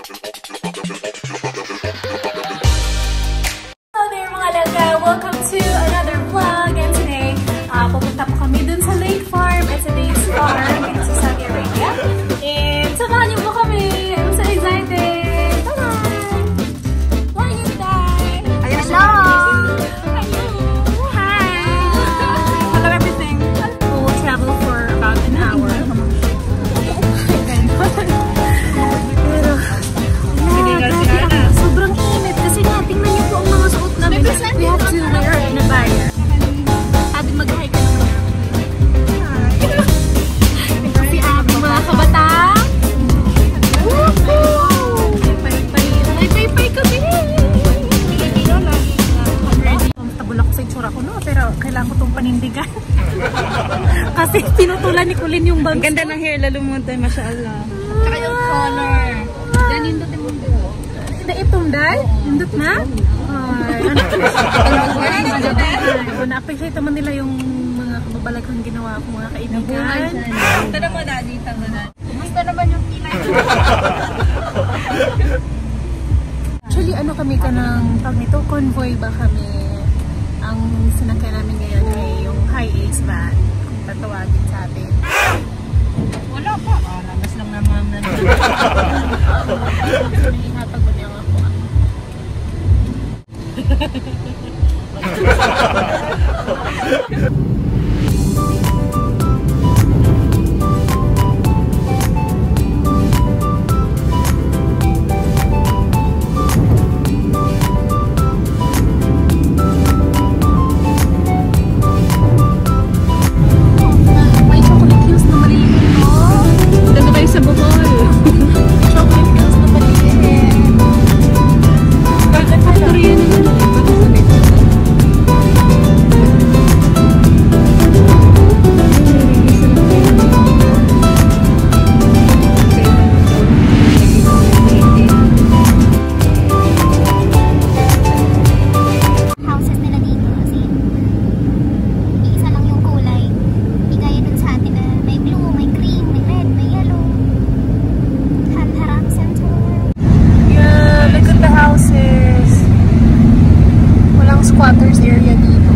Hello there mga langga! Welcome to another vlog, and today pupunta po kami dun sa Lake Farm at sa Days Farm dito sa Saudi Arabia, and samahan niyo po kami! I'm so excited! Come on! Why you die? Hello! Hello! Hi! Hello everything! We'll travel for about an hour. Sobrang init kasi nga, tingnan niyo po ang mga suot namin. We have to wear in a barrier. Sabi mag-hike ka naman. Ito si Abby, mga kabatang. Pay kami! Comfortable ako sa itsura ko, no? Pero kailangan ko itong panindigan. Kasi pinutulan ni Kulin yung bags. Ganda ng hair, lalo mo tayo, mashallah. Tsaka yung color. Yan, hindutin mo po. Itong dahil? Hindut na? Na-appreciate naman nila yung mga kababalaghang ginawa ko, mga kaibigan. Ito naman na, dito na. Gusto naman yung kilay. Actually, ano kami ka ng tawag nito? Convoy ba kami? Ang sinakyan namin ngayon ay yung Hi-Ace van, kung tatawagin sa atin. Wala pa. Labas lang naman na. Ihatag ko niya ako. Squatters area dito.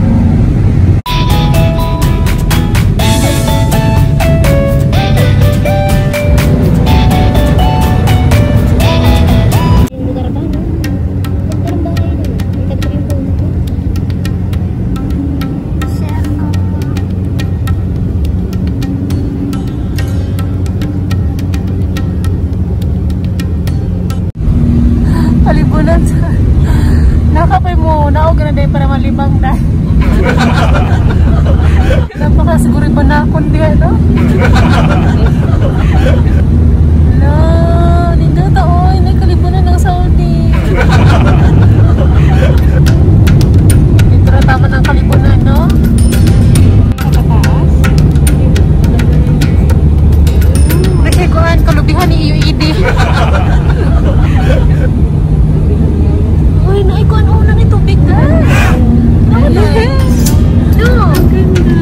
Lugar ba, no? Ang bahay na. Ito yung phone ko. Share ko. Palibunan sa nakapay mo, naog na dahil para malibang dahil. Napakasiguro ba na akong diya, no? Hala, hindi taoy, may kalibunan ng Saudi. Dito na tama ng kalibunan, no? Kapataas? Nagsiguan, kalubihan ni UED. Uy, naikuan una ni tubig na. Nice. No. Ang ganda.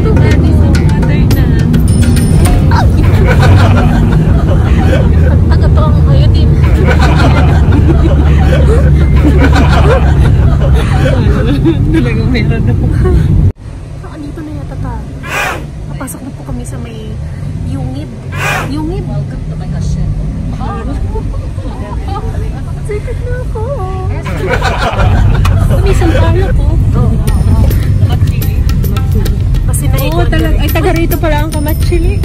Tubig sa water na. Taga to ang ayodin. Talagang meron na. Dito na yata tayo. Papasok na po kami sa may Yungib. Yungib? Welcome to my hostel. Sikat na ako. Kumisang pala po. Kamatsili. Kasi naikuan. Ay, taga rito pala ang kamatsili.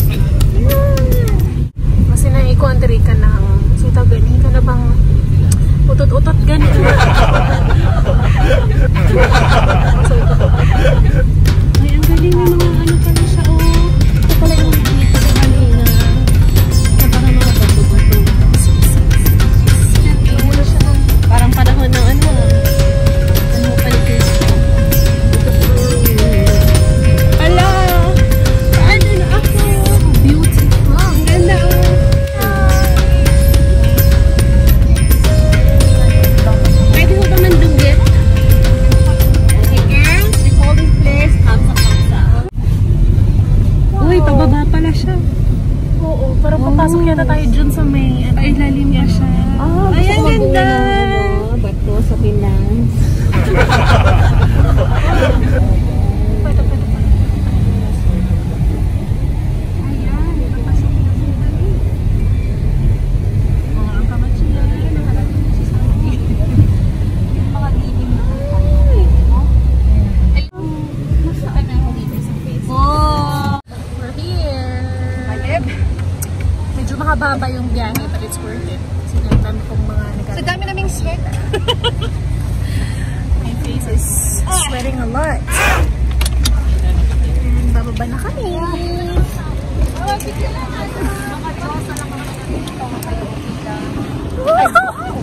Kasi naikuan diri ka ng sitaw gani ka na bang utot-utot gani. Ay, ang galing ng mga ano pala siya, oh. Ito pala yung dito sa kanina. Ito parang mga bato-bato. Wala siya ng parang panahon ng ano. Ano pa yung Facebook? Ala! Paano na ako? Beautiful. Ang ganda, oh. Pwede ko ba mandugit? Okay, girls, the holding place. worth it. Kasi ang dami kong mga nagagawa. Sa dami naming sweat. My face is sweating a lot. And bababa na kami.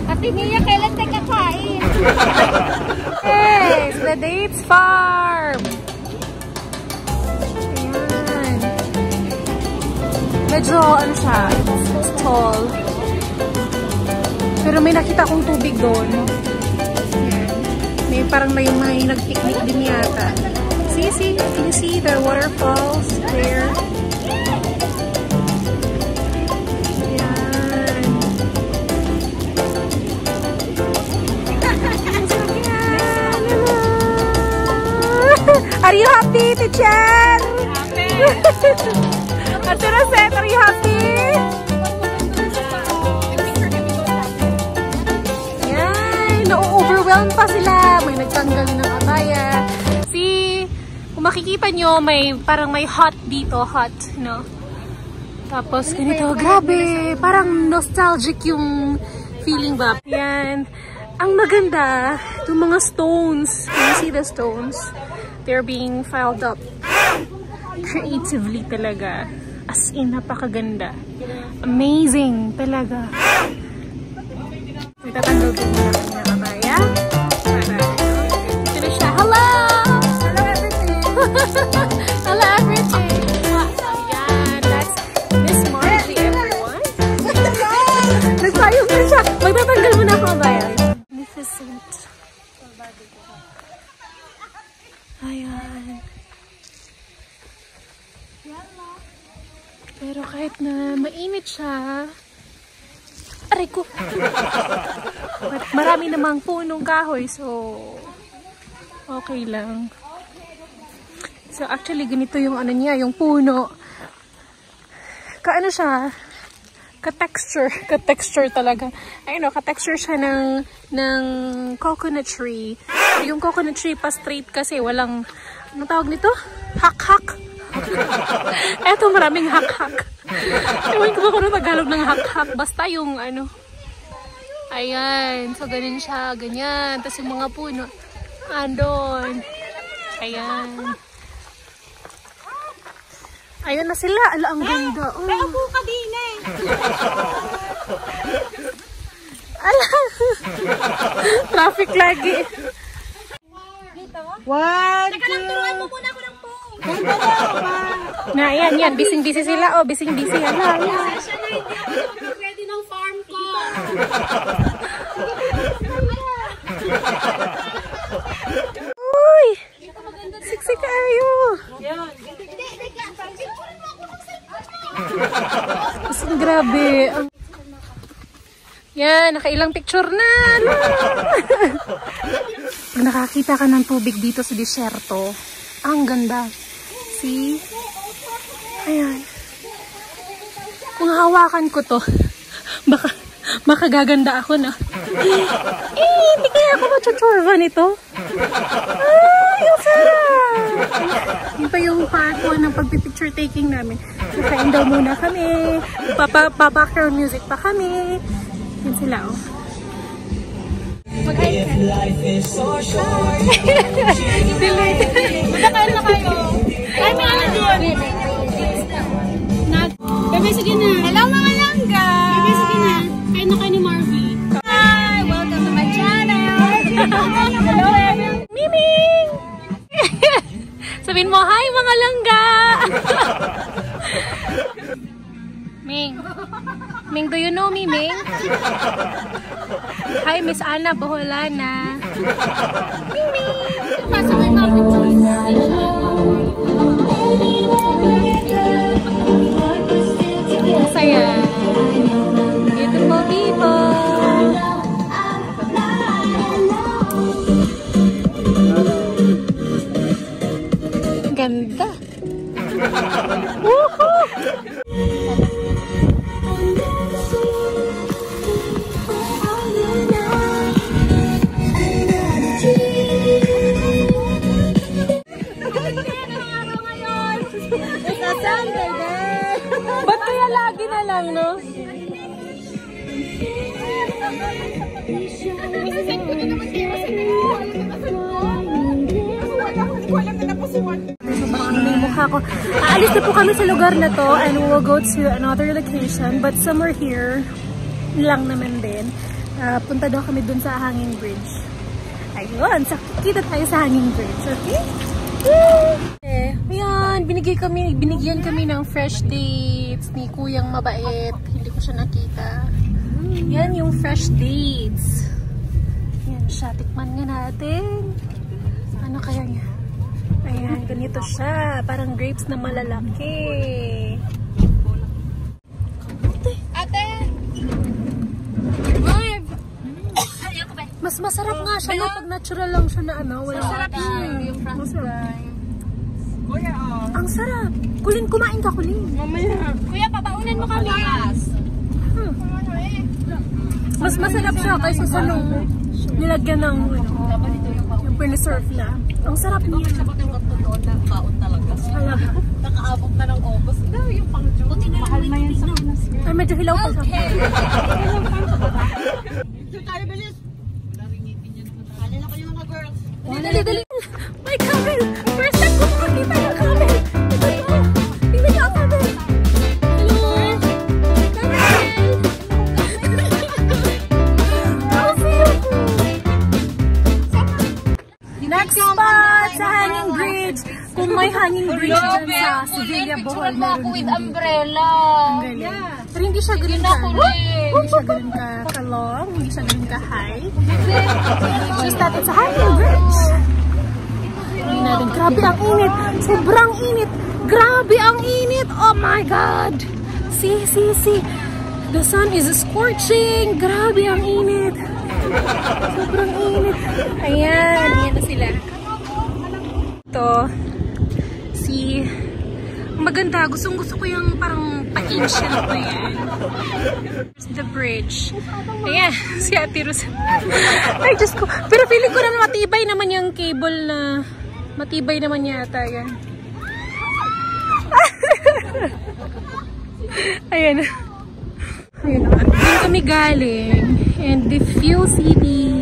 Ate Mia, kailan tayo kakain? Yes! The Dates Farm! Ayan. Medyo, ano siya, tall. Pero may nakita akong tubig doon. May parang may nag-picnic din yata. See? Can you see the waterfalls there? Ayan. Are you happy, teacher? Happy! Ate Rosette, are you happy? Yan! Na-overwhelmed pa sila. May nagtanggal ng abaya. See, kung makikita nyo, parang may hot dito. Hot, no? Tapos ganito, grabe. Parang nostalgic yung feeling ba? Yan. Ang maganda, itong mga stones. Can you see the stones? They're being filed up creatively talaga. As in, napakaganda. Amazing talaga. May tatanggal din muna kami ng abaya. Ito na siya. Hello! Hello everything! Hello everything! Ayan, that's Miss Margie, everyone. Nagpayong na siya. Magtatanggal muna ako abaya. Magnificent. Ayan. Pero kahit na mainit siya, aray ko. Marami namang punong kahoy, so okay lang. So actually ganito yung ano niya, yung puno. Kaano siya? Ka-texture talaga. Ayun o, ka-texture siya ng coconut tree. Yung coconut tree pa straight kasi walang, ano tawag nito? Hak-hak. Eto, maraming hak-hak. Ewan ko ba kung Tagalog ng hak-hak. Basta yung ano. Ayan. So, ganun siya. Ganyan. Tapos yung mga puno. Andon. Ayan. Ayan na sila. Ala, ang ganda. Oh. Pero po ka din eh. Ala. Traffic lagi. One, Teka lang, turuan mo muna ako ng phone. Na, yan. Bising-busy sila. Oh, bising-busy. Ala, yan. Siya na hindi ako ready ng farm ko. Uy! Siksi kayo. Mas grabe. Yan, nakailang picture na. Pag nakakita ka ng tubig dito sa disyerto, ang ganda. See? Ayan. Kung hawakan ko to, baka makagaganda ako na. Hindi kaya ako matuturva nito. Ay, ang sarap! Yun pa yung part 1 ng pagpipicture taking namin. Kakain daw muna kami. Background music pa kami. Yan sila, oh. Mag-hi ka. Life is so short. Magkakain na kayo. Ay, may ano din. Bebe, sige na. Hello, mga langga. Bebe, sige na. Kain na kayo ni Marvy. Hi! Welcome to my channel! Hello, everyone. Miming! Sabihin mo, hi, mga langga! Ming. Ming, do you know me, Ming? Hi, Miss Anna Boholana. Ming, Ming! Pasok kay Mami. Masaya. Beautiful people. Ganda. Woohoo! Ba't kaya lagi na lang, no? Isasend ko na naman kayo kasi yung mukha ko. Aalis na po kami sa lugar na to and we will go to another location but somewhere here lang naman din. Punta daw kami dun sa Hanging Bridge. Ayun, kita tayo sa Hanging Bridge, okay? Ayan, binigyan kami ng fresh dates ni Kuyang Mabait. Hindi ko siya nakita. Yan yung fresh dates. Yan siya, tikman nga natin. Ano kaya niya? Ayan, ganito siya. Parang grapes na malalaki. Ate! Mas masarap nga siya no, pag natural lang siya na ano. Masarap siya. Yung masarap. Kuya, ang sarap. Kulin, kumain ka, Kulin. Mamaya. Kuya, papaunan mo kami. Mas masarap siya kaysa sa nung nilagyan ng yung piniserve na. Ang sarap niya. Kaon talaga. Nakaabot na ng obos. Yung pang-juice. Mahal na yan sa Pinas. Ay, medyo hilaw pa siya. Tayo, bilis. Halin ako yung mga girls. Dali. My camel! First time ko makakita ng camel! Ito! Tingnan niyo ang camel! Hello! Camel! I'll see you! Next spot sa Hanging Bridge! Kung may Hanging Bridge dyan sa Sevilla, Bohol, meron din dito. Umbrella! Ang galing. Pero hindi siya ganun ka. Hindi siya ganun ka long, hindi siya ganun ka high. Just natin sa Hanging Bridge. Tingnan natin. Grabe ang init. Sobrang init. Grabe ang init. Oh my God. See. The sun is scorching. Grabe ang init. Sobrang init. Ayan. Ayan na sila. Ito. See. Maganda. Gusto ko yung parang pa-ancient na yan. The bridge. Ayan. Si Ate Rose. Ay, Diyos ko. Pero feeling ko na matibay naman yung cable na matibay naman yata yan. Ayan. Ayan. Doon kami galing. And if you see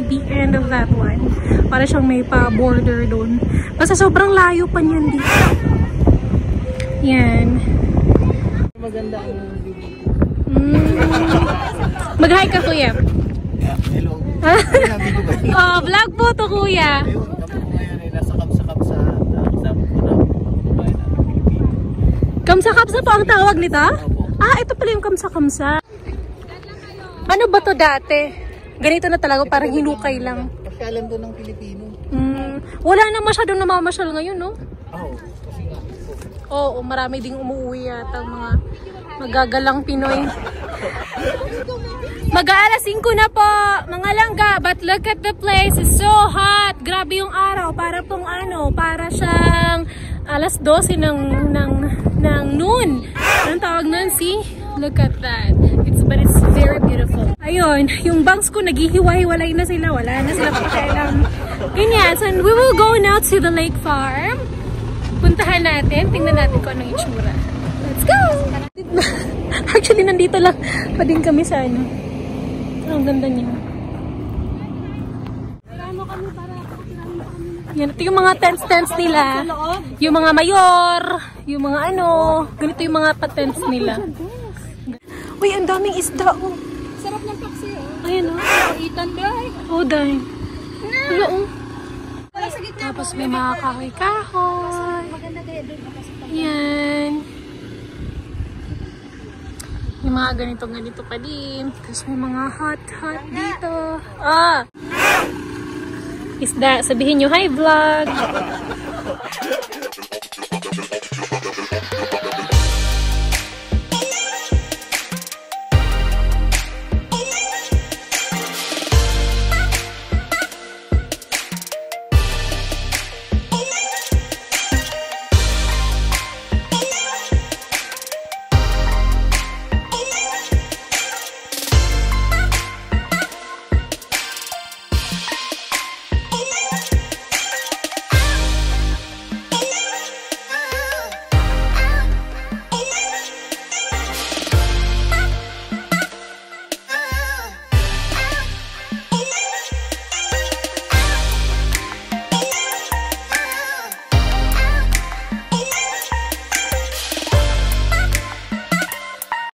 the end of that one, para siyang may pa-border doon. Basta sobrang layo pa niyan dito. Yan. Maganda ang video. Mag-hi ka, Kuya. Hello. Oh, vlog po to, Kuya. Kamsa-kamsa po ang tawag nito? Ah, ito pala yung kamsa-kamsa. Ano ba to dati? Ganito na talaga, parang hinukay lang. Pasyalan doon ng Pilipino. Wala na masyadong namamasyal ngayon, no? Oo, kasi nga. Oo, marami ding umuwi yata mga magagalang Pinoy. Mag-aalas 5 na po, mga langga, but look at the place, it's so hot. Grabe yung araw, para pong ano, para siyang alas 12 ng noon. Anong tawag nun? See? Look at that. But it's very beautiful. Ayun, yung banks ko naghihiwa-hiwalay na sila. Wala na sila pakialam. Ganyan. So we will go now to the lake farm. Puntahan natin. Tingnan natin kung anong itsura. Let's go! Actually, nandito lang pa din kami sa ano. Ang ganda niya. Yan, ito yung mga tents nila. Yung mga mayor. Yung mga ano. Ganito yung mga patents nila. Uy, ang daming isda, oh. Sarap ng paksi, oh. Ayan, oh. Itan, guys. Oh, dahil. Wala, oh. Wala sa gitna. Tapos may mga kahoy-kahoy. Maganda kaya doon. Yan. Yung mga ganito pa din. Tapos may mga hot dito. Ah! Isda. Sabihin nyo, hi vlog!